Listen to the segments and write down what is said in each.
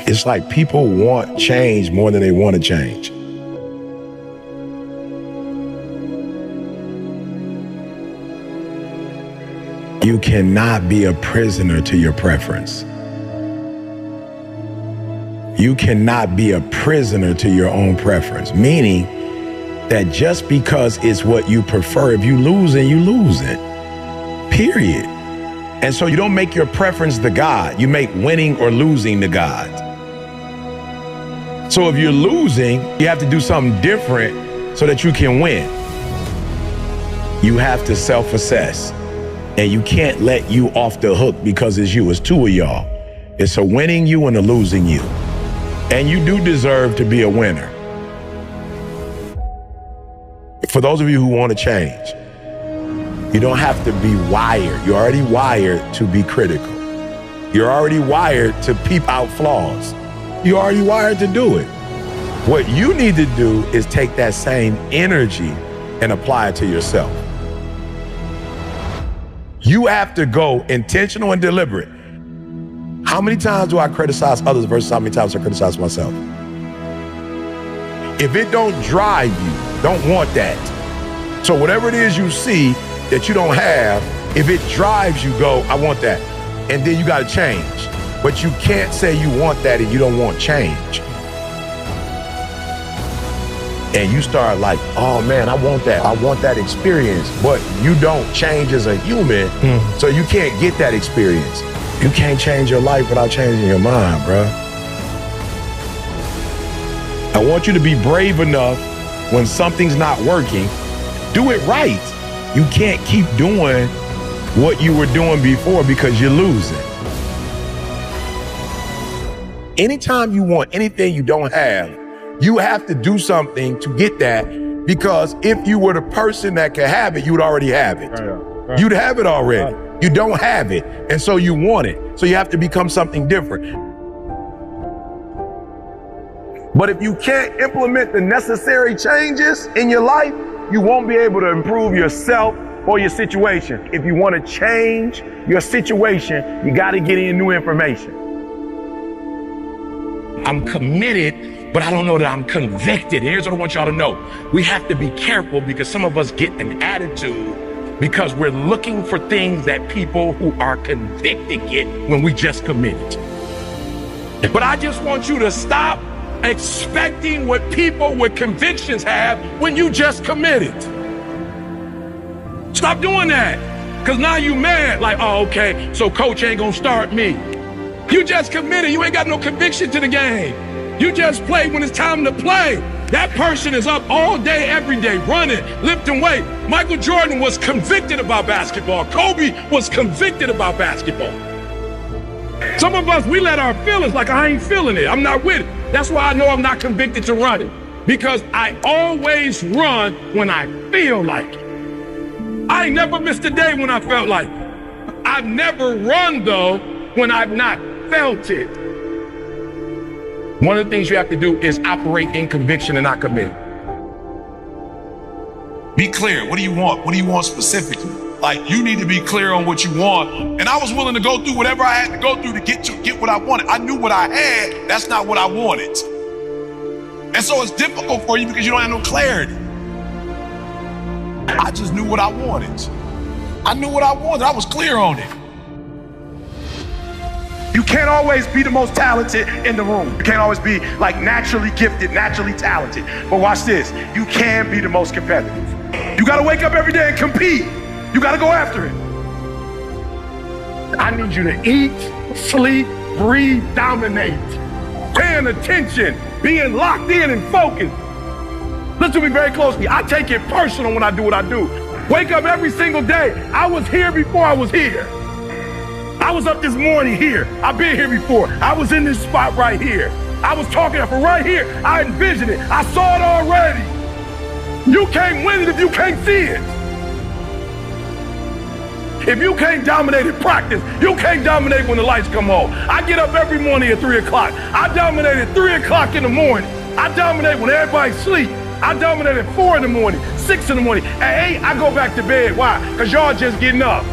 It's like people want change more than they want to change. You cannot be a prisoner to your preference. You cannot be a prisoner to your own preference, meaning that just because it's what you prefer, if you lose it, you lose it, period. And so you don't make your preference the God, you make winning or losing the God. So if you're losing, you have to do something different so that you can win. You have to self-assess, and you can't let you off the hook because it's you, it's two of y'all. It's a winning you and a losing you. And you do deserve to be a winner. For those of you who want to change, you don't have to be wired. You're already wired to be critical. You're already wired to peep out flaws. You're already wired to do it. What you need to do is take that same energy and apply it to yourself. You have to go intentional and deliberate. How many times do I criticize others versus how many times I criticize myself? If it don't drive you, don't want that. So whatever it is you see that you don't have, if it drives you, go, I want that. And then you got to change. But you can't say you want that and you don't want change. And you start like, oh man, I want that experience, but you don't change as a human, so you can't get that experience. You can't change your life without changing your mind, bro. I want you to be brave enough when something's not working, do it right. You can't keep doing what you were doing before because you're losing. Anytime you want anything you don't have, you have to do something to get that, because if you were the person that could have it, you would already have it. Right. You'd have it already. You don't have it, and so you want it. So you have to become something different. But if you can't implement the necessary changes in your life, you won't be able to improve yourself or your situation. If you want to change your situation, you got to get in new information. I'm committed, but I don't know that I'm convicted. Here's what I want y'all to know. We have to be careful because some of us get an attitude because we're looking for things that people who are convicted get when we just committed. But I just want you to stop expecting what people with convictions have when you just committed. Stop doing that, because now you mad, like, oh, okay, so coach ain't gonna start me. You just committed, you ain't got no conviction to the game. You just play when it's time to play. That person is up all day, every day, running, lifting weight. Michael Jordan was convicted about basketball. Kobe was convicted about basketball. Some of us, we let our feelings, like, I ain't feeling it, I'm not with it. That's why I know I'm not convicted to running, because I always run when I feel like it. I ain't never missed a day when I felt like it. I've never run, though, when I've not felt it. One of the things you have to do is operate in conviction and not commit. Be clear. What do you want? What do you want specifically? Like, you need to be clear on what you want. And I was willing to go through whatever I had to go through to get what I wanted. I knew what I had. That's not what I wanted. And so it's difficult for you because you don't have no clarity. I just knew what I wanted. I knew what I wanted. I was clear on it. You can't always be the most talented in the room. You can't always be like naturally gifted, naturally talented. But watch this, you can be the most competitive. You gotta wake up every day and compete. You gotta go after it. I need you to eat, sleep, breathe, dominate. Paying attention, being locked in and focused. Listen to me very closely. I take it personal when I do what I do. Wake up every single day. I was here before I was here. I was up this morning here. I've been here before. I was in this spot right here. I was talking from right here. I envisioned it. I saw it already. You can't win it if you can't see it. If you can't dominate in practice, you can't dominate when the lights come on. I get up every morning at 3 o'clock. I dominate at 3 o'clock in the morning. I dominate when everybody's asleep. I dominate at 4 in the morning, 6 in the morning. At 8, I go back to bed. Why? Because y'all just getting up.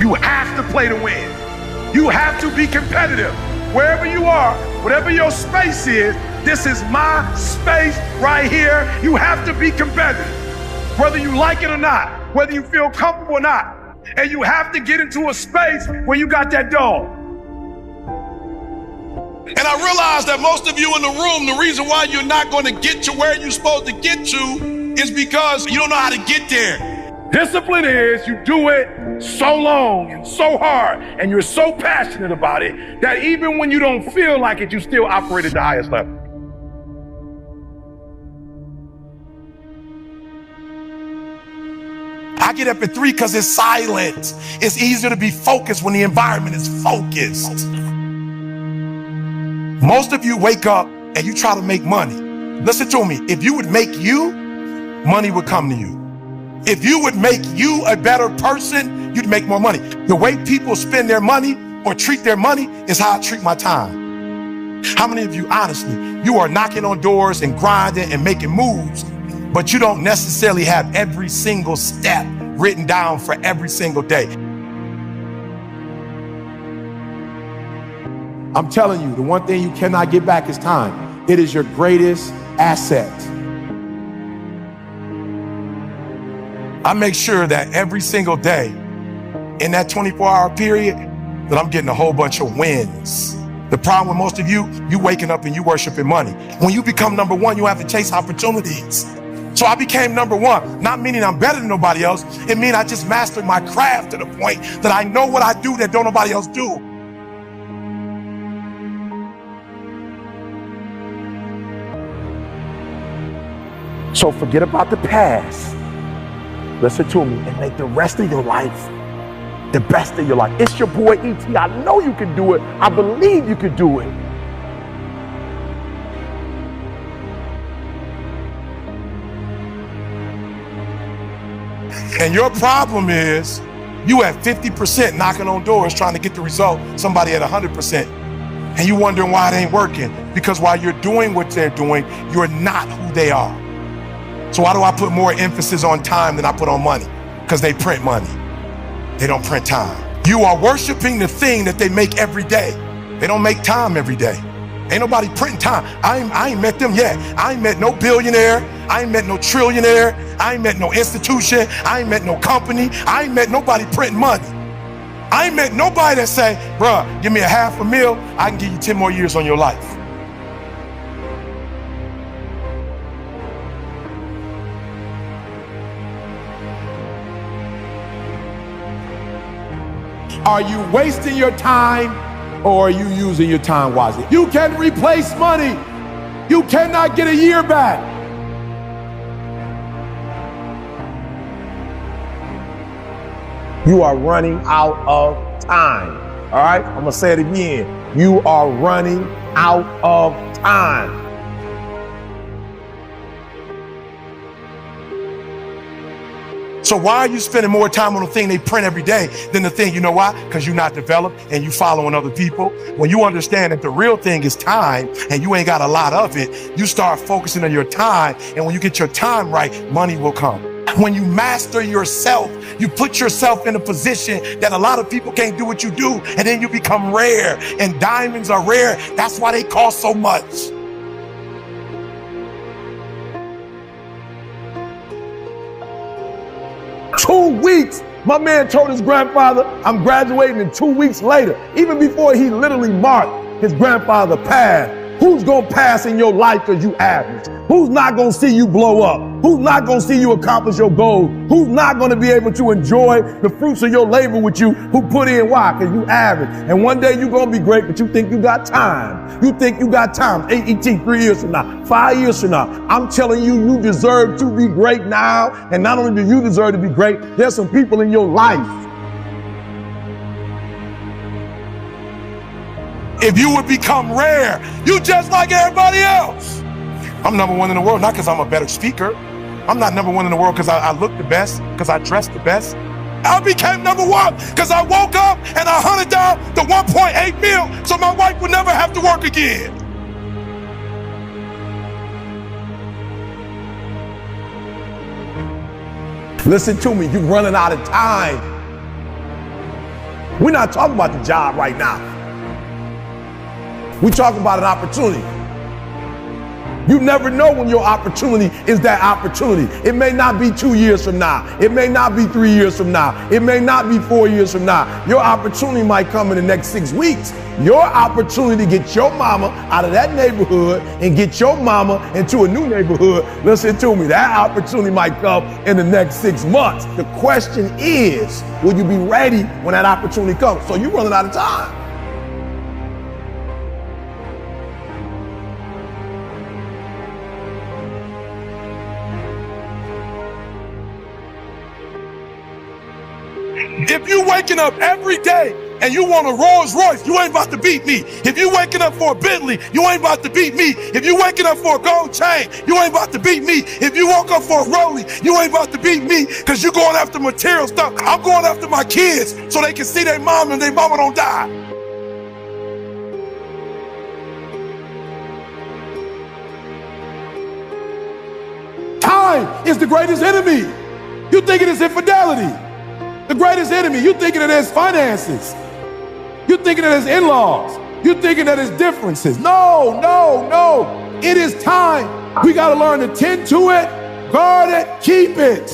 You have to play to win. You have to be competitive. wherever you are, whatever your space is, this is my space right here. You have to be competitive, whether you like it or not, whether you feel comfortable or not. And you have to get into a space where you got that dog. And I realize that most of you in the room, the reason why you're not going to get to where you're supposed to get to is because you don't know how to get there. Discipline is you do it so long and so hard and you're so passionate about it that even when you don't feel like it, you still operate at the highest level. I get up at 3 because it's silent. It's easier to be focused when the environment is focused. Most of you wake up and you try to make money. Listen to me. If you would make you, money would come to you. If you would make you a better person, you'd make more money. The way people spend their money or treat their money is how I treat my time. How many of you, honestly, you are knocking on doors and grinding and making moves, but you don't necessarily have every single step written down for every single day? I'm telling you, the one thing you cannot get back is time. It is your greatest asset. I make sure that every single day in that 24-hour period that I'm getting a whole bunch of wins. The problem with most of you waking up and you worshiping money. When you become number one, you have to chase opportunities. So I became number one, not meaning I'm better than nobody else. It means I just mastered my craft to the point that I know what I do that don't nobody else do. So forget about the past. Listen to me and make the rest of your life the best of your life. It's your boy E.T. I know you can do it. I believe you can do it. And your problem is you at 50% knocking on doors trying to get the result, somebody at 100%. And you wondering why it ain't working. Because while you're doing what they're doing, you're not who they are. So why do I put more emphasis on time than I put on money? Because they print money. They don't print time. You are worshiping the thing that they make every day. They don't make time every day. Ain't nobody printing time. I ain't met them yet. I ain't met no billionaire. I ain't met no trillionaire. I ain't met no institution. I ain't met no company. I ain't met nobody printing money. I ain't met nobody that say, bruh, give me a $500,000, I can give you 10 more years on your life. Are you wasting your time or are you using your time wisely? You can replace money. You cannot get a year back. You are running out of time. All right, I'm gonna say it again. You are running out of time. So why are you spending more time on the thing they print every day than the thing, you know why? Because you're not developed and you following other people. When you understand that the real thing is time and you ain't got a lot of it, you start focusing on your time. And when you get your time right, money will come. When you master yourself, you put yourself in a position that a lot of people can't do what you do. And then you become rare, and diamonds are rare. That's why they cost so much. 2 weeks. My man told his grandfather, I'm graduating, and 2 weeks later, even before he literally marked his grandfather path. Who's gonna pass in your life because you average? Who's not gonna see you blow up? Who's not gonna see you accomplish your goals? Who's not gonna be able to enjoy the fruits of your labor with you? Who put in why? Because you average. And one day you're gonna be great, but you think you got time. You think you got time. AET 3 years from now, 5 years from now. I'm telling you, you deserve to be great now. And not only do you deserve to be great, there's some people in your life. If you would become rare, you just like everybody else. I'm number one in the world, not because I'm a better speaker. I'm not number one in the world because I look the best, because I dress the best. I became number one because I woke up and I hunted down the 1.8 mil so my wife would never have to work again. Listen to me, you're running out of time. We're not talking about the job right now. We talk about an opportunity. You never know when your opportunity is that opportunity. It may not be 2 years from now. It may not be 3 years from now. It may not be 4 years from now. Your opportunity might come in the next 6 weeks. Your opportunity to get your mama out of that neighborhood and get your mama into a new neighborhood, listen to me, that opportunity might come in the next 6 months. The question is, will you be ready when that opportunity comes? So you're running out of time. If you waking up every day and you want a Rolls Royce, you ain't about to beat me. If you waking up for a Bentley, you ain't about to beat me. If you waking up for a gold chain, you ain't about to beat me. If you woke up for a Rollie, you ain't about to beat me, because you going after material stuff. I'm going after my kids so they can see their mom and their mama don't die. Time is the greatest enemy. You think it is infidelity. The greatest enemy. You thinking it as finances. You thinking it as in-laws. You thinking that it's differences. No, no, no. It is time. We got to learn to tend to it, guard it, keep it.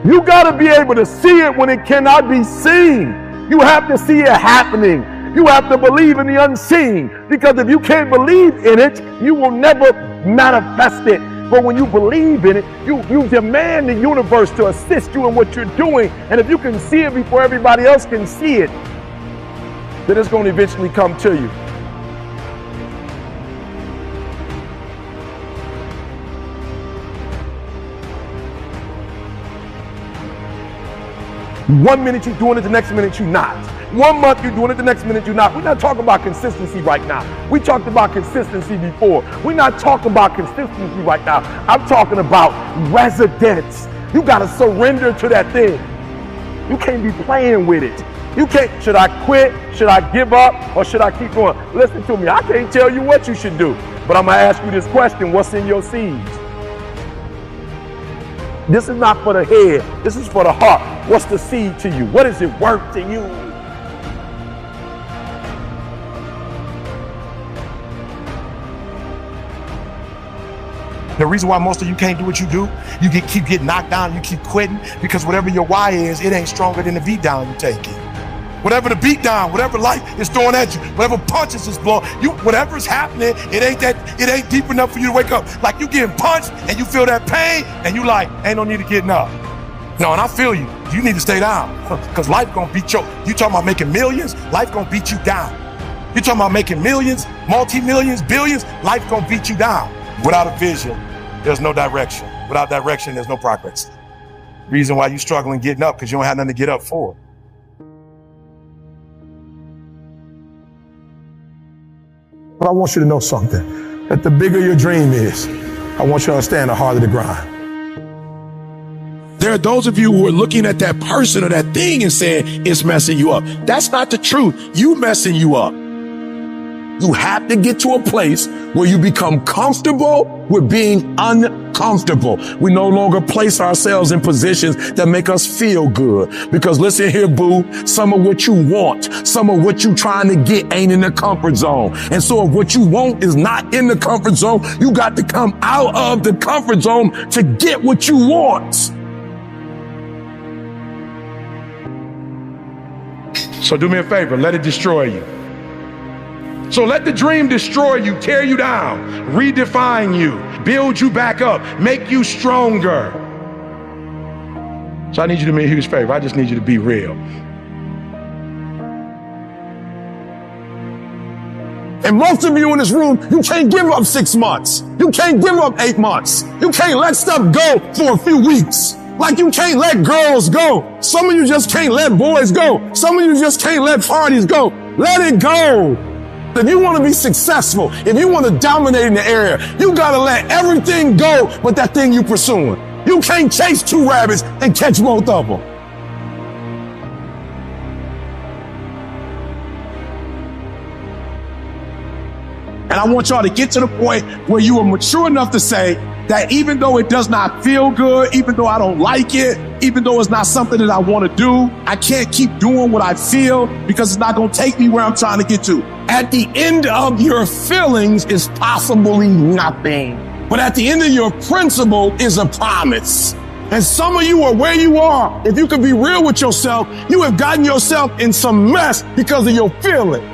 You got to be able to see it when it cannot be seen. You have to see it happening. You have to believe in the unseen, because if you can't believe in it, you will never manifest it. But when you believe in it, you demand the universe to assist you in what you're doing. And if you can see it before everybody else can see it, then it's going to eventually come to you. One minute you're doing it, the next minute you're not. 1 month you're doing it, the next minute you're not. We're not talking about consistency right now. We talked about consistency before. We're not talking about consistency right now. I'm talking about residence. You got to surrender to that thing. You can't be playing with it. You can't, should I quit? Should I give up? Or should I keep going? Listen to me, I can't tell you what you should do. But I'm going to ask you this question: what's in your seeds? This is not for the head. This is for the heart. What's the seed to you? What is it worth to you? The reason why most of you can't do what you do, you keep getting knocked down, you keep quitting, because whatever your why is, it ain't stronger than the beat down you take it. Whatever the beat down, whatever life is throwing at you, whatever punches is blowing, whatever is happening, it ain't deep enough for you to wake up. Like you getting punched and you feel that pain and you like, ain't no need to getting up. No, and I feel you. You need to stay down, because life gonna beat you. You talking about making millions, life gonna beat you down. You talking about making millions, multi-millions, billions, life gonna beat you down. Without a vision, there's no direction. Without direction, there's no progress. Reason why you struggling getting up, because you don't have nothing to get up for. But I want you to know something, that the bigger your dream is, I want you to understand the harder the grind. There are those of you who are looking at that person or that thing and saying it's messing you up. That's not the truth. You messing you up. You have to get to a place where you become comfortable with being uncomfortable. We no longer place ourselves in positions that make us feel good. Because listen here, boo, some of what you want, some of what you trying to get ain't in the comfort zone. And so if what you want is not in the comfort zone, you got to come out of the comfort zone to get what you want. So do me a favor, let it destroy you. So let the dream destroy you, tear you down, redefine you, build you back up, make you stronger. So I need you to do me a huge favor. I just need you to be real. And most of you in this room, you can't give up 6 months. You can't give up 8 months. You can't let stuff go for a few weeks. Like you can't let girls go. Some of you just can't let boys go. Some of you just can't let parties go. Let it go. If you want to be successful, if you want to dominate in the area, you got to let everything go but that thing you pursuing. You can't chase 2 rabbits and catch both of them. And I want y'all to get to the point where you are mature enough to say that even though it does not feel good, even though I don't like it, even though it's not something that I want to do, I can't keep doing what I feel because it's not going to take me where I'm trying to get to. At the end of your feelings is possibly nothing. But at the end of your principle is a promise. And some of you are where you are. If you could be real with yourself, you have gotten yourself in some mess because of your feeling.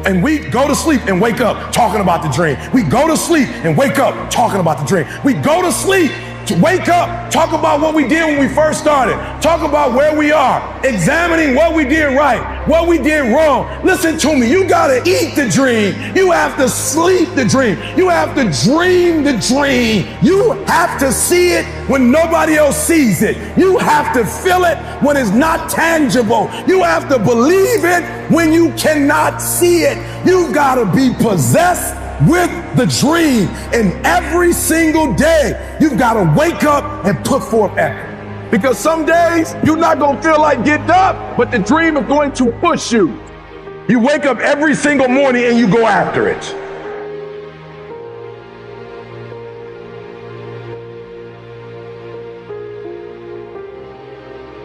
And we go to sleep and wake up talking about the dream. We go to sleep and wake up talking about the dream. We go to sleep to wake up, talk about what we did when we first started, talk about where we are, examining what we did right, what we did wrong. Listen to me, you gotta eat the dream. You have to sleep the dream. You have to dream the dream. You have to see it when nobody else sees it. You have to feel it when it's not tangible. You have to believe it when you cannot see it. You gotta be possessed with the dream. And every single day, you've got to wake up and put forth effort. Because some days, you're not going to feel like getting up, but the dream is going to push you. You wake up every single morning and you go after it.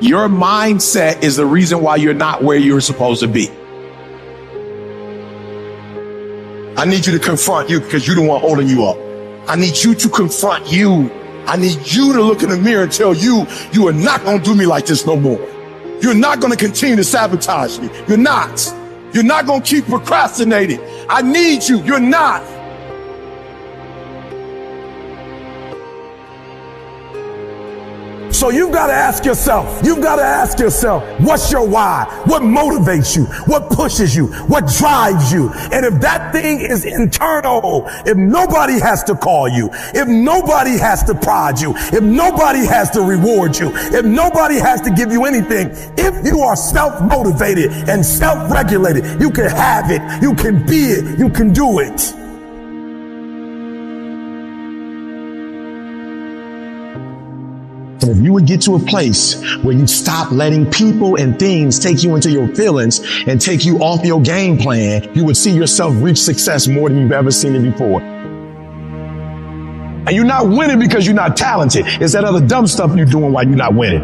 Your mindset is the reason why you're not where you're supposed to be. I need you to confront you because you're the one holding you up. I need you to confront you. I need you to look in the mirror and tell you, you are not going to do me like this no more. You're not going to continue to sabotage me. You're not. You're not going to keep procrastinating. I need you. You're not. So you've got to ask yourself, what's your why? What motivates you? What pushes you? What drives you? And if that thing is internal, if nobody has to call you, if nobody has to prod you, if nobody has to reward you, if nobody has to give you anything, if you are self-motivated and self-regulated, you can have it, you can be it, you can do it. And if you would get to a place where you stop letting people and things take you into your feelings and take you off your game plan, you would see yourself reach success more than you've ever seen it before. And you're not winning because you're not talented. It's that other dumb stuff you're doing while you're not winning.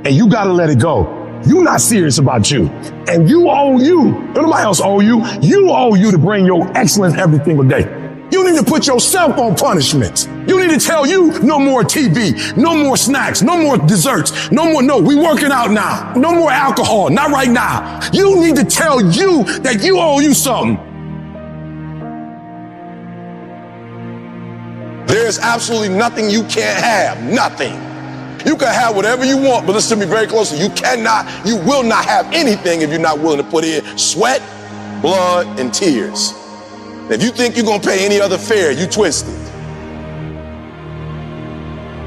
And you got to let it go. You're not serious about you. And you owe you. Nobody else owe you. You owe you to bring your excellence every single day. You need to put yourself on punishment. You need to tell you no more TV, no more snacks, no more desserts, no, we working out now. No more alcohol, not right now. You need to tell you that you owe you something. There's absolutely nothing you can't have, nothing. You can have whatever you want, but listen to me very closely. You will not have anything if you're not willing to put in sweat, blood, and tears. If you think you're going to pay any other fare, you twisted.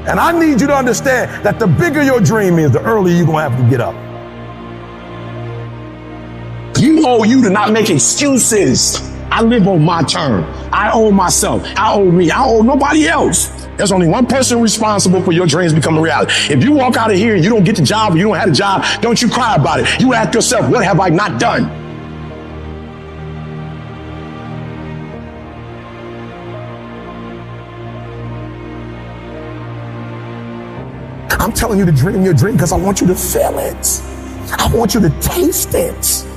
And I need you to understand that the bigger your dream is, the earlier you're going to have to get up. You owe you to not make excuses. I live on my terms. I owe myself. I owe me. I owe nobody else. There's only one person responsible for your dreams becoming reality. If you walk out of here and you don't get the job or you don't have a job, don't you cry about it. You ask yourself, what have I not done? I'm telling you to dream your dream because I want you to feel it. I want you to taste it.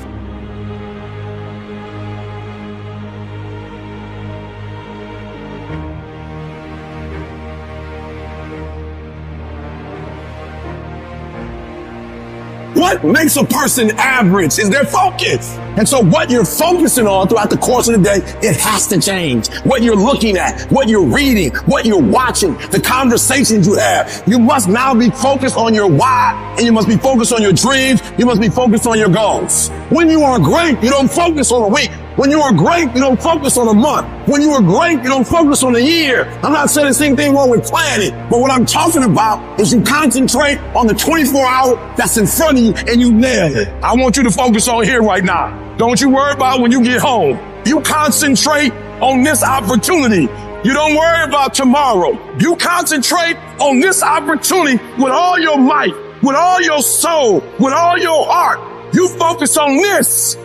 What makes a person average is their focus. And so what you're focusing on throughout the course of the day, it has to change. What you're looking at, what you're reading, what you're watching, the conversations you have. You must now be focused on your why, and you must be focused on your dreams. You must be focused on your goals. When you are great, you don't focus on a week. When you are great, you don't focus on a month. When you are great, you don't focus on a year. I'm not saying there's anything wrong with planning, but what I'm talking about is you concentrate on the 24 hour that's in front of you and you nail it. I want you to focus on here right now. Don't you worry about when you get home. You concentrate on this opportunity. You don't worry about tomorrow. You concentrate on this opportunity with all your might, with all your soul, with all your heart. You focus on this,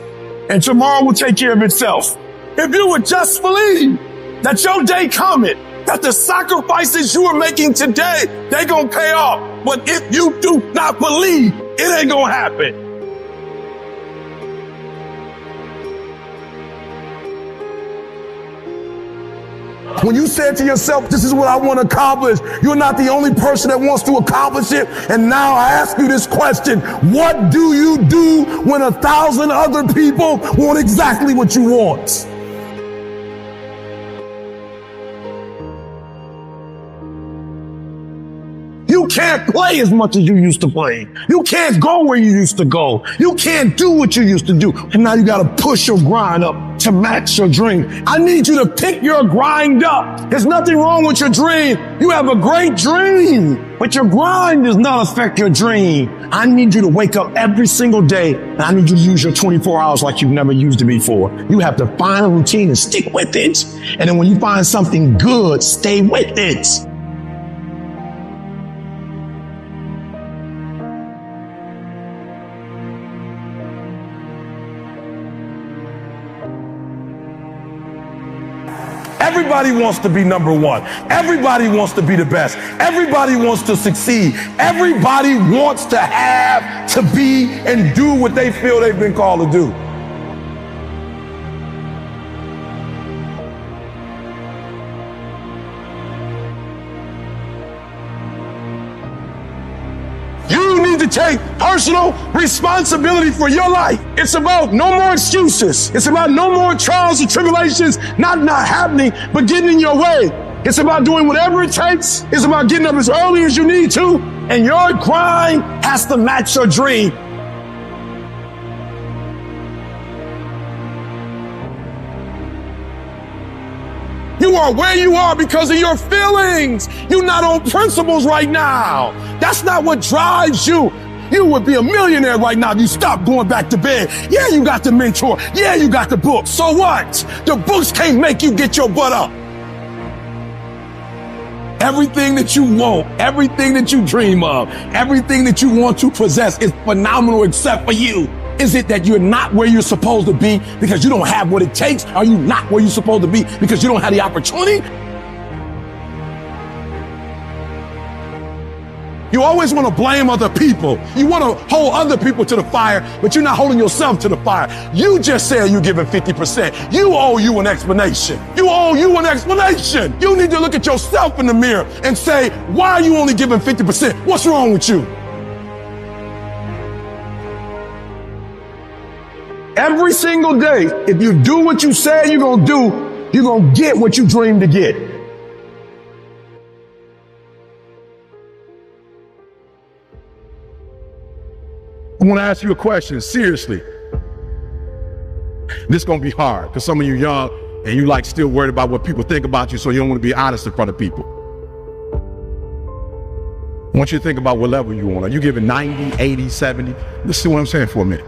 and tomorrow will take care of itself. If you would just believe, that your day coming, that the sacrifices you are making today, they gonna pay off. But if you do not believe, it ain't gonna happen. When you said to yourself, this is what I want to accomplish, you're not the only person that wants to accomplish it. And now I ask you this question: what do you do when 1,000 other people want exactly what you want? You can't play as much as you used to play. You can't go where you used to go. You can't do what you used to do. And now you got to push your grind up to match your dream. I need you to pick your grind up. There's nothing wrong with your dream. You have a great dream, but your grind does not affect your dream. I need you to wake up every single day, and I need you to use your 24 hours like you've never used it before. You have to find a routine and stick with it. And then when you find something good, stay with it. Everybody wants to be number one. Everybody wants to be the best. Everybody wants to succeed. Everybody wants to have, to be, and do what they feel they've been called to do. You need to take personal responsibility for your life. It's about no more excuses. It's about no more trials and tribulations not happening, but getting in your way. It's about doing whatever it takes. It's about getting up as early as you need to, and your grind has to match your dream. You are where you are because of your feelings. You're not on principles right now. That's not what drives you. You would be a millionaire right now if you stopped going back to bed. Yeah, you got the mentor. Yeah, you got the book. So what? The books can't make you get your butt up. Everything that you want, everything that you dream of, everything that you want to possess is phenomenal except for you. Is it that you're not where you're supposed to be because you don't have what it takes? Are you not where you're supposed to be because you don't have the opportunity? You always want to blame other people. You want to hold other people to the fire, but you're not holding yourself to the fire. You just said you're giving 50%. You owe you an explanation. You owe you an explanation. You need to look at yourself in the mirror and say, why are you only giving 50%? What's wrong with you? Every single day, if you do what you say you're going to do, you're going to get what you dream to get. I want to ask you a question, seriously. This is going to be hard because some of you young and you like still worried about what people think about you, so you don't want to be honest in front of people. I want you to think about what level you on. Are you giving 90, 80, 70? Let's see what I'm saying for a minute.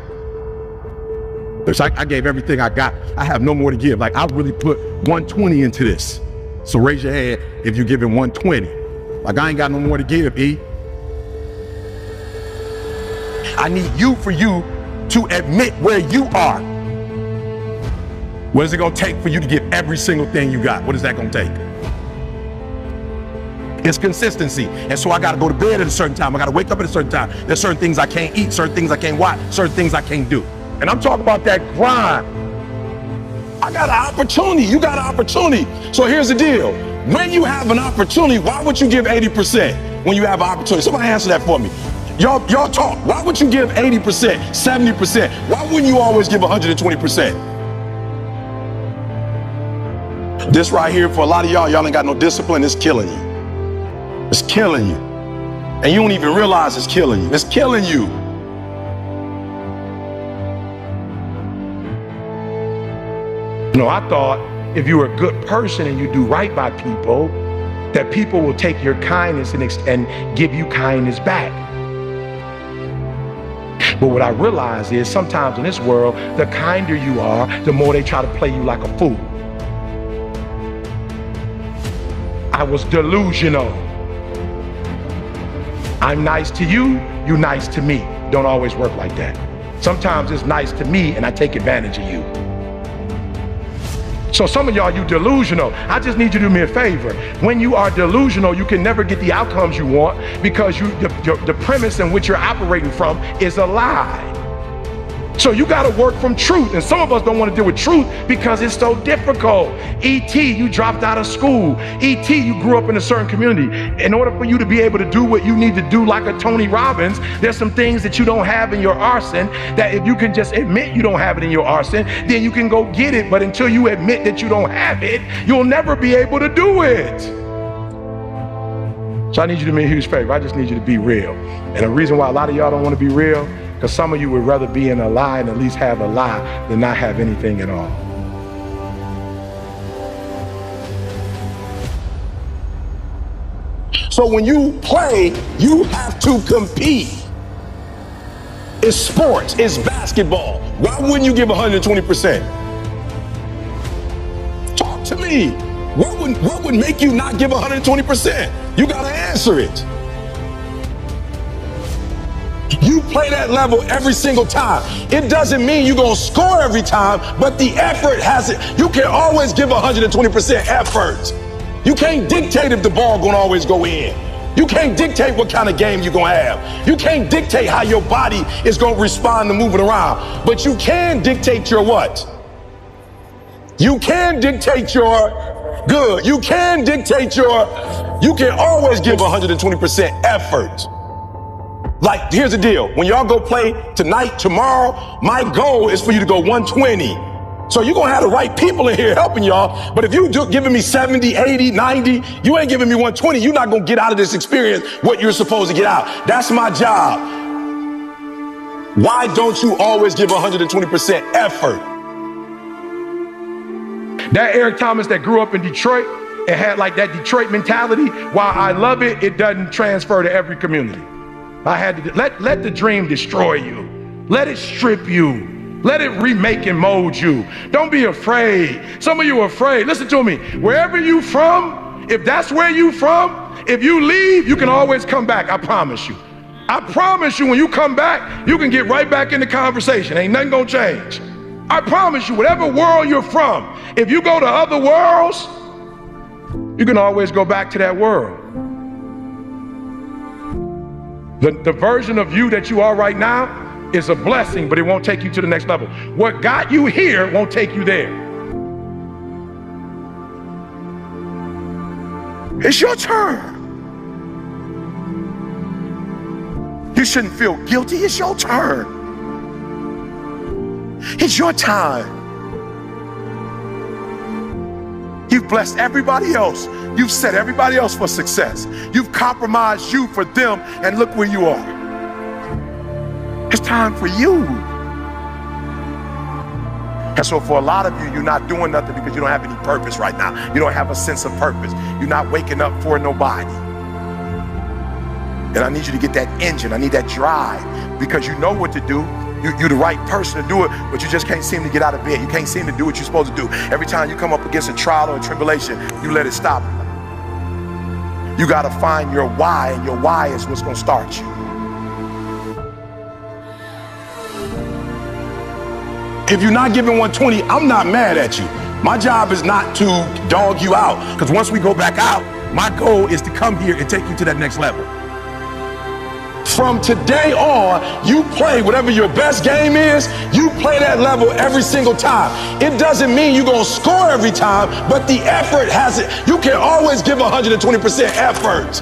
I gave everything I got. I have no more to give. Like, I really put 120 into this. So raise your hand if you're giving 120. Like, I ain't got no more to give, E. I need for you to admit where you are. What is it gonna take for you to give every single thing you got? What is that gonna take? It's consistency. And so I gotta go to bed at a certain time. I gotta wake up at a certain time. There's certain things I can't eat, certain things I can't watch, certain things I can't do. And I'm talking about that grind. I got an opportunity. You got an opportunity. So here's the deal. When you have an opportunity, why would you give 80% when you have an opportunity? Somebody answer that for me. Y'all talk. Why would you give 80%, 70%? Why wouldn't you always give 120%? This right here, for a lot of y'all ain't got no discipline. It's killing you. It's killing you. And you don't even realize it's killing you. It's killing you. You know, I thought if you were a good person and you do right by people, that people will take your kindness and give you kindness back. But what I realize is sometimes in this world, the kinder you are, the more they try to play you like a fool. I was delusional. I'm nice to you, you nice to me. Don't always work like that. Sometimes it's nice to me and I take advantage of you. So some of y'all, you delusional. I just need you to do me a favor. When you are delusional, you can never get the outcomes you want because the premise in which you're operating from is a lie. So you got to work from truth. And some of us don't want to deal with truth because it's so difficult. E.T., you dropped out of school. E.T., you grew up in a certain community. In order for you to be able to do what you need to do like a Tony Robbins, there's some things that you don't have in your arsenal that if you can just admit you don't have it in your arsenal, then you can go get it. But until you admit that you don't have it, you'll never be able to do it. So I need you to do me a huge favor. I just need you to be real. And the reason why a lot of y'all don't want to be real, because some of you would rather be in a lie and at least have a lie than not have anything at all. So when you play, you have to compete. It's sports, it's basketball. Why wouldn't you give 120%? Talk to me. What would make you not give 120%? You gotta answer it. You play that level every single time. It doesn't mean you're gonna score every time, but the effort has it. You can always give 120% effort. You can't dictate if the ball gonna always go in. You can't dictate what kind of game you're gonna have. You can't dictate how your body is gonna respond to moving around, but you can dictate your what? You can dictate your good. You can dictate your, you can always give 120% effort. Like, here's the deal. When y'all go play tonight, tomorrow, my goal is for you to go 120. So you're gonna have the right people in here helping y'all. But if you giving me 70, 80, 90, you ain't giving me 120, you're not gonna get out of this experience what you're supposed to get out. That's my job. Why don't you always give 120% effort? That Eric Thomas that grew up in Detroit and had like that Detroit mentality, while I love it, it doesn't transfer to every community. I had to let the dream destroy you. Let it strip you. Let it remake and mold you. Don't be afraid. Some of you are afraid. Listen to me. Wherever you from, if that's where you from, if you leave, you can always come back. I promise you. I promise you, when you come back, you can get right back in the conversation. Ain't nothing gonna change. I promise you, whatever world you're from, if you go to other worlds, you can always go back to that world. The version of you that you are right now is a blessing, but it won't take you to the next level. What got you here won't take you there. It's your turn. You shouldn't feel guilty. It's your turn. It's your time. You've blessed everybody else. You've set everybody else for success. You've compromised you for them, and look where you are. It's time for you. And so for a lot of you, you're not doing nothing because you don't have any purpose right now. You don't have a sense of purpose. You're not waking up for nobody. And I need you to get that engine. I need that drive, because you know what to do. You're the right person to do it, but you just can't seem to get out of bed. You can't seem to do what you're supposed to do. Every time you come up against a trial or a tribulation, you let it stop you. You got to find your why, and your why is what's going to start you. If you're not giving 120, I'm not mad at you. My job is not to dog you out, because once we go back out, my goal is to come here and take you to that next level. From today on, you play whatever your best game is, you play that level every single time. It doesn't mean you're gonna score every time, but the effort has it. You can always give 120% effort.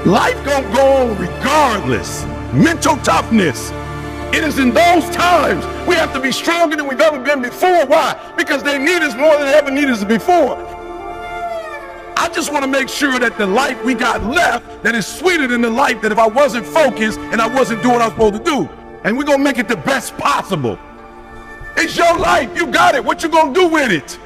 Life gonna go on regardless. Mental toughness. It is in those times we have to be stronger than we've ever been before. Why? Because they need us more than they ever needed us before. I just want to make sure that the life we got left, that is sweeter than the life that if I wasn't focused and I wasn't doing what I was supposed to do. And we're going to make it the best possible. It's your life. You got it. What you going to do with it?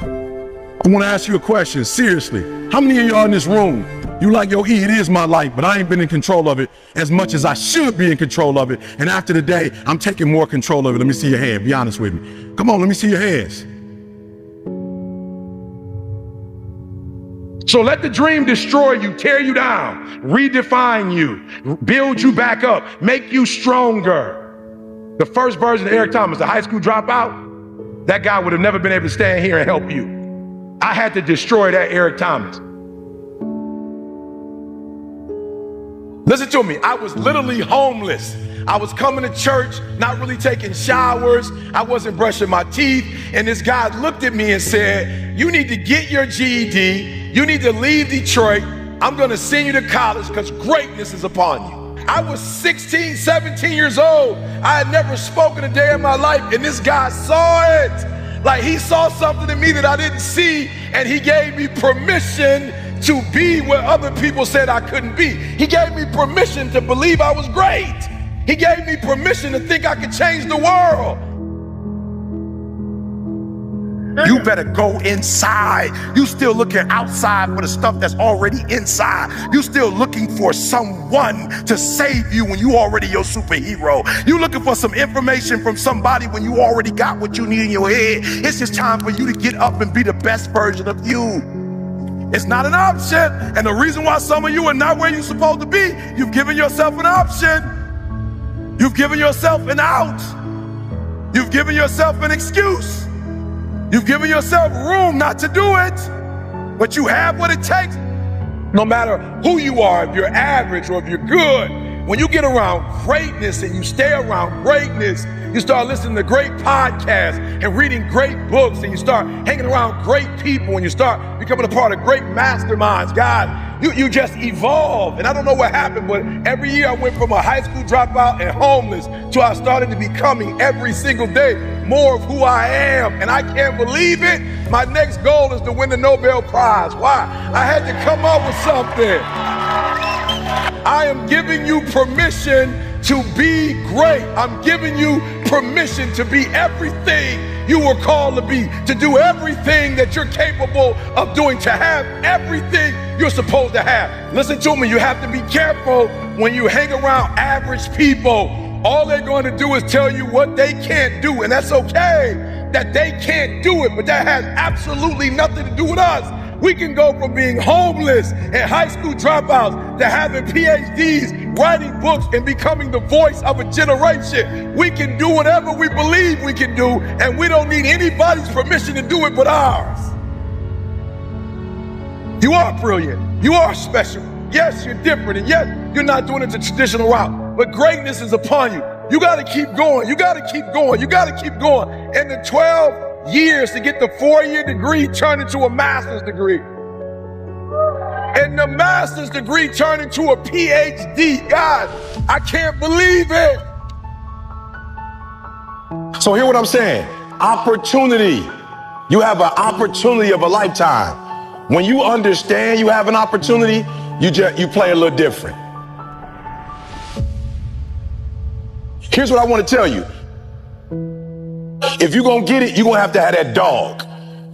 I want to ask you a question, seriously. How many of y'all in this room, you like, yo, E, it is my life, but I ain't been in control of it as much as I should be in control of it. And after the day, I'm taking more control of it. Let me see your hand. Be honest with me. Come on, let me see your hands. So let the dream destroy you, tear you down, redefine you, build you back up, make you stronger. The first version of Eric Thomas, the high school dropout, that guy would have never been able to stand here and help you. I had to destroy that Eric Thomas. Listen to me, I was literally homeless. I was coming to church, not really taking showers. I wasn't brushing my teeth. And this guy looked at me and said, you need to get your GED. You need to leave Detroit. I'm gonna send you to college because greatness is upon you. I was 16, 17 years old. I had never spoken a day in my life, and this guy saw it. Like, he saw something in me that I didn't see, and he gave me permission to be where other people said I couldn't be. He gave me permission to believe I was great. He gave me permission to think I could change the world. You better go inside. You still looking outside for the stuff that's already inside. You still looking for someone to save you when you already your superhero. You looking for some information from somebody when you already got what you need in your head. It's just time for you to get up and be the best version of you. It's not an option. And the reason why some of you are not where you're supposed to be, you've given yourself an option. You've given yourself an out. You've given yourself an excuse. You've given yourself room not to do it, but you have what it takes. No matter who you are, if you're average or if you're good, when you get around greatness and you stay around greatness, you start listening to great podcasts and reading great books, and you start hanging around great people, and you start becoming a part of great masterminds. God, you just evolve. And I don't know what happened, but every year I went from a high school dropout and homeless to I started to becoming every single day more of who I am. And I can't believe it. My next goal is to win the Nobel Prize. Why? I had to come up with something. I am giving you permission to be great. I'm giving you permission to be everything you were called to be, to do everything that you're capable of doing, to have everything you're supposed to have. Listen to me, you have to be careful when you hang around average people. All they're going to do is tell you what they can't do, and that's okay that they can't do it, but that has absolutely nothing to do with us. We can go from being homeless and high school dropouts to having PhDs, writing books, and becoming the voice of a generation. We can do whatever we believe we can do, and we don't need anybody's permission to do it but ours. You are brilliant. You are special. Yes, you're different, and yes, you're not doing it the traditional route, but greatness is upon you. You got to keep going. You got to keep going. You got to keep going. And the 12 years to get the 4-year degree turned into a master's degree. And the master's degree turned into a PhD. God, I can't believe it. So hear what I'm saying. Opportunity. You have an opportunity of a lifetime. When you understand you have an opportunity, you play a little different. Here's what I want to tell you. If you're going to get it, you're going to have that dog.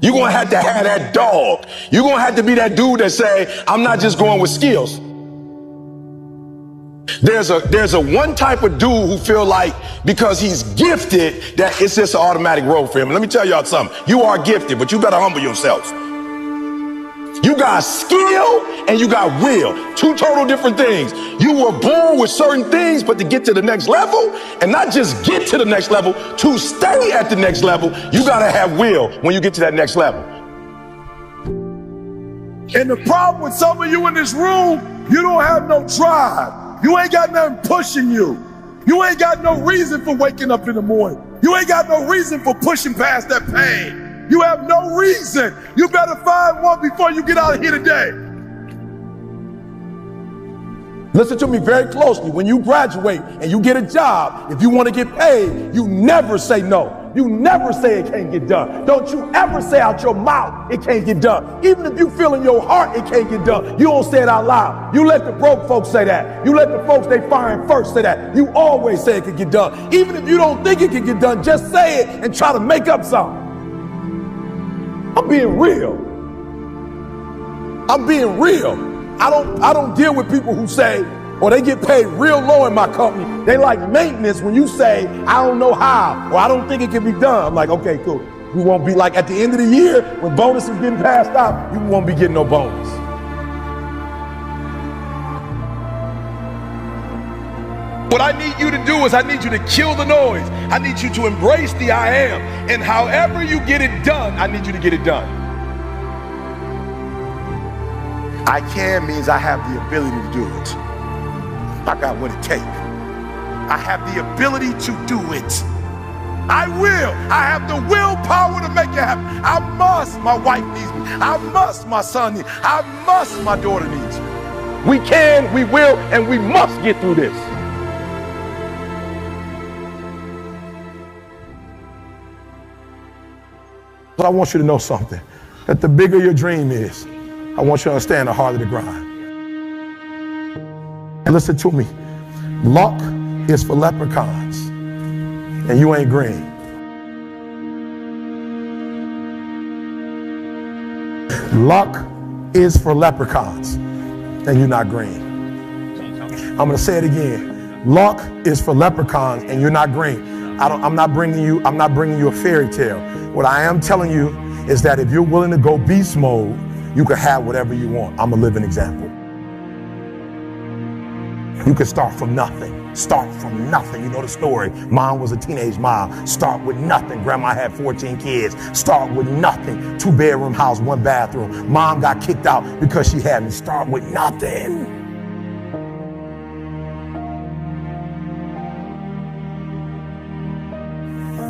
You're going to have that dog. You're going to have to be that dude that say, I'm not just going with skills. There's a one type of dude who feel like because he's gifted that it's just an automatic road for him. And let me tell y'all something. You are gifted, but you better humble yourself. You got skill and you got will. Two total different things. You were born with certain things, but to get to the next level, and not just get to the next level, to stay at the next level, you gotta have will when you get to that next level. And the problem with some of you in this room, you don't have no drive. You ain't got nothing pushing you. You ain't got no reason for waking up in the morning. You ain't got no reason for pushing past that pain. You have no reason. You better find one before you get out of here today. Listen to me very closely. When you graduate and you get a job, if you want to get paid, you never say no. You never say it can't get done. Don't you ever say out your mouth it can't get done. Even if you feel in your heart it can't get done, you don't say it out loud. You let the broke folks say that. You let the folks they firing first say that. You always say it can get done. Even if you don't think it can get done, just say it and try to make up something. I'm being real. I'm being real. I don't deal with people who say, or they get paid real low in my company. They like maintenance when you say, I don't know how, or I don't think it can be done. I'm like, okay, cool. We won't be like at the end of the year when bonuses getting passed out, you won't be getting no bonus. What I need you to do is I need you to kill the noise. I need you to embrace the I am. And however you get it done, I need you to get it done. I can means I have the ability to do it. I got what it takes. I have the ability to do it. I will. I have the willpower to make it happen. I must. My wife needs me. I must. My son needs me. I must. My daughter needs me. We can, we will, and we must get through this. But I want you to know something, that the bigger your dream is, I want you to understand the harder the grind. And listen to me, luck is for leprechauns, and you ain't green. Luck is for leprechauns, and you're not green. I'm gonna say it again. Luck is for leprechauns, and you're not green. I'm not bringing you a fairy tale. What I am telling you is that if you're willing to go beast mode, you can have whatever you want. I'm a living example. You can start from nothing. Start from nothing. You know the story. Mom was a teenage mom. Start with nothing. Grandma had 14 kids. Start with nothing. 2-bedroom house, 1 bathroom. Mom got kicked out because she had me. Start with nothing.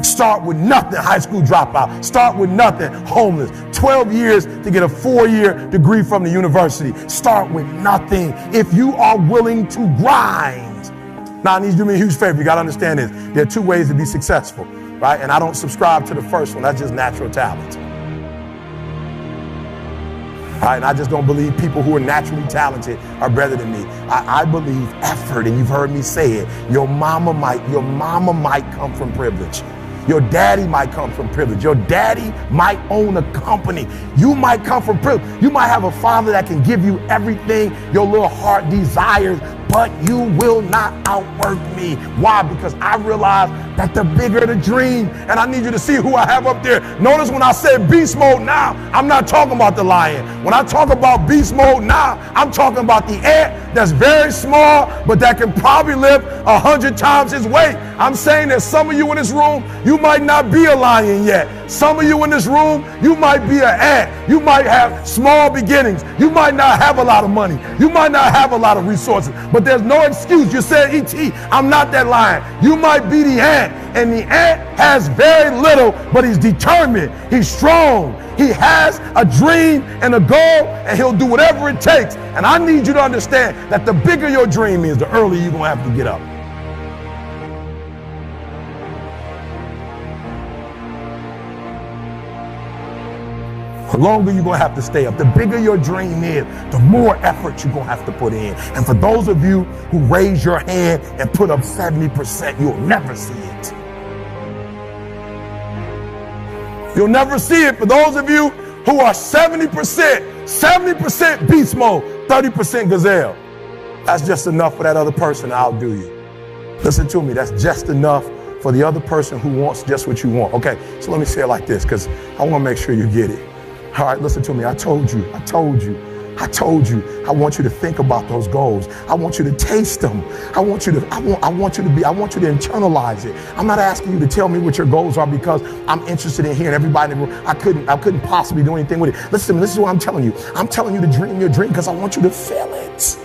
Start with nothing, high school dropout. Start with nothing, homeless. 12 years to get a 4-year degree from the university. Start with nothing if you are willing to grind. Now, I need you to do me a huge favor. You got to understand this. There are 2 ways to be successful, right? And I don't subscribe to the first one. That's just natural talent. All right, and I just don't believe people who are naturally talented are better than me. I believe effort, and you've heard me say it. Your mama might come from privilege. Your daddy might come from privilege. Your daddy might own a company. You might come from privilege. You might have a father that can give you everything your little heart desires, but you will not outwork me. Why? Because I realize that the bigger the dream, and I need you to see who I have up there. Notice when I said beast mode now, I'm not talking about the lion. When I talk about beast mode now, I'm talking about the ant that's very small, but that can probably lift 100 times his weight. I'm saying that some of you in this room, you might not be a lion yet. Some of you in this room, you might be an ant. You might have small beginnings. You might not have a lot of money. You might not have a lot of resources, but there's no excuse. You said, E.T., I'm not that lion. You might be the ant, and the ant has very little, but he's determined. He's strong. He has a dream and a goal, and he'll do whatever it takes. And I need you to understand that the bigger your dream is, the earlier you're going to have to get up. The longer you're going to have to stay up. The bigger your dream is, the more effort you're going to have to put in. And for those of you who raise your hand and put up 70%, you'll never see it. You'll never see it. For those of you who are 70% beast mode, 30% gazelle. That's just enough for that other person to outdo you. Listen to me, that's just enough for the other person who wants just what you want. Okay, so let me say it like this, because I want to make sure you get it. All right, listen to me. I told you. I want you to think about those goals. I want you to taste them. I want you to internalize it. I'm not asking you to tell me what your goals are because I'm interested in hearing everybody in the room. I couldn't possibly do anything with it. Listen to me, this is what I'm telling you. I'm telling you to dream your dream because I want you to feel it.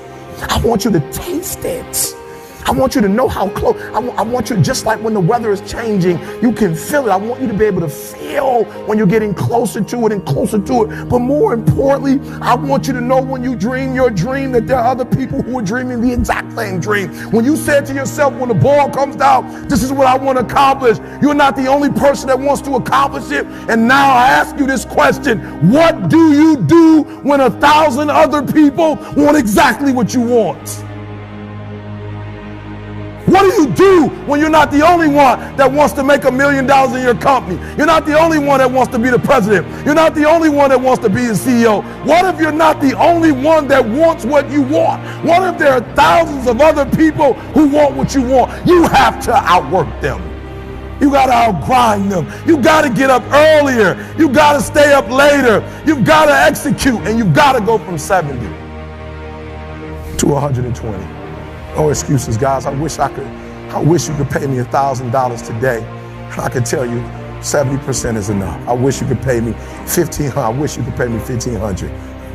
I want you to taste it. I want you to know how close. I want you, just like when the weather is changing, you can feel it. I want you to be able to feel when you're getting closer to it and closer to it. But more importantly, I want you to know when you dream your dream that there are other people who are dreaming the exact same dream. When you said to yourself, when the ball comes down, this is what I want to accomplish, you're not the only person that wants to accomplish it. And now I ask you this question: what do you do when 1,000 other people want exactly what you want? What do you do when you're not the only one that wants to make $1 million in your company? You're not the only one that wants to be the president. You're not the only one that wants to be the CEO. What if you're not the only one that wants what you want? What if there are thousands of other people who want what you want? You have to outwork them. You got to outgrind them. You got to get up earlier. You got to stay up later. You've got to execute, and you've got to go from 70 to 120. No excuses, guys. I wish you could pay me $1,000 today, and I could tell you 70% is enough. I wish you could pay me $1,500. I wish you could pay me $1,500,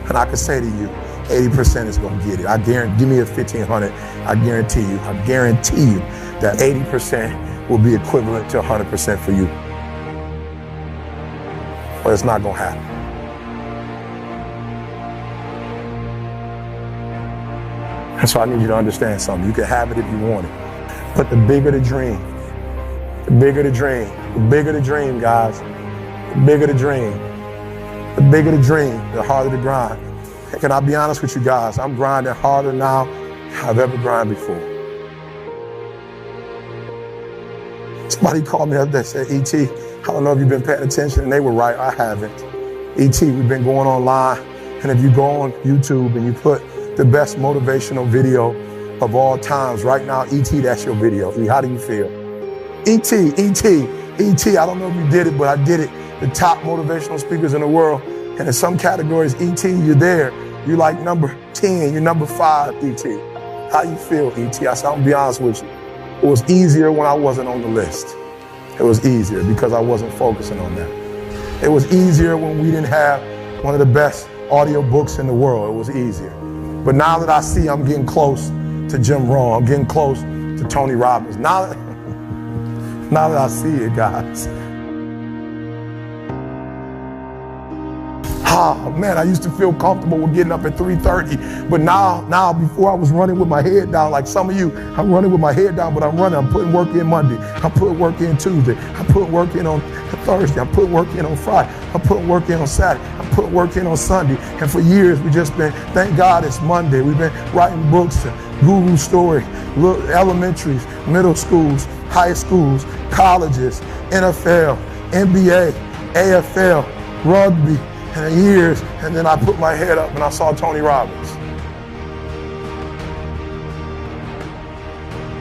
and I could say to you, 80% is gonna get it. I guarantee. Give me a $1,500. I guarantee you that 80% will be equivalent to 100% for you. But it's not gonna happen. And so I need you to understand something. You can have it if you want it. But the bigger the dream, the bigger the dream, the bigger the dream, guys, the bigger the dream, the bigger the dream, the harder the grind. And can I be honest with you guys? I'm grinding harder now than I've ever grinded before. Somebody called me the other day and said, E.T., I don't know if you've been paying attention, and they were right, I haven't. E.T., we've been going online, and if you go on YouTube and you put the best motivational video of all times right now, E.T., that's your video. How do you feel? E.T., I don't know if you did it, but I did it. The top motivational speakers in the world. And in some categories, E.T., you're there. You're like number 10, you're number 5, E.T. How you feel, E.T.? I said, I'm gonna be honest with you. It was easier when I wasn't on the list. It was easier because I wasn't focusing on that. It was easier when we didn't have one of the best audio books in the world. It was easier. But now that I see I'm getting close to Jim Rohn, I'm getting close to Tony Robbins. Now that I see it, guys. Oh man, I used to feel comfortable with getting up at 3:30, but now before I was running with my head down, like some of you, I'm running with my head down, but I'm putting work in Monday, I'm putting work in Tuesday, I'm putting work in on Thursday, I'm putting work in on Friday, I'm putting work in on Saturday, I'm putting work in on Sunday, and for years we just been, thank God it's Monday, we've been writing books, guru story, elementaries, middle schools, high schools, colleges, NFL, NBA, AFL, rugby, and years, and then I put my head up and I saw Tony Robbins.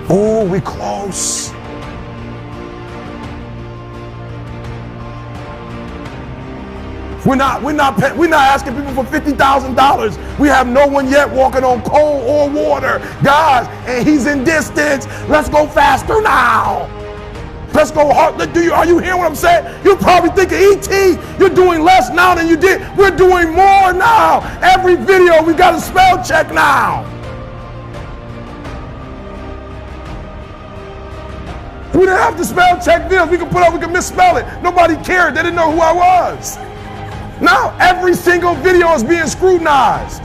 Oh, we close. We're not asking people for $50,000. We have no one yet walking on coal or water, guys, and he's in distance. Let's go faster now. Let's go hard. Are you hearing what I'm saying? You're probably thinking, E.T., you're doing less now than you did. We're doing more now. Every video, we got a spell check now. We didn't have to spell check videos. We could misspell it. Nobody cared. They didn't know who I was. Now, every single video is being scrutinized.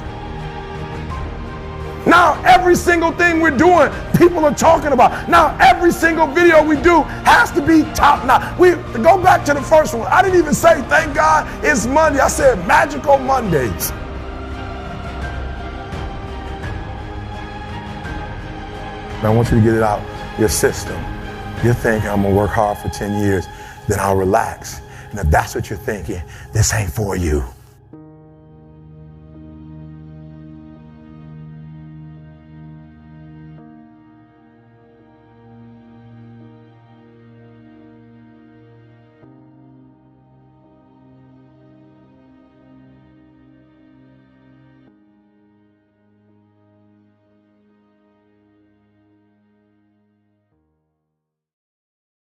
Now, every single thing we're doing, people are talking about. Now, every single video we do has to be top notch. We go back to the first one. I didn't even say, thank God it's Monday. I said, magical Mondays. Now, I want you to get it out your system. You're thinking, I'm going to work hard for 10 years, then I'll relax. And if that's what you're thinking, this ain't for you.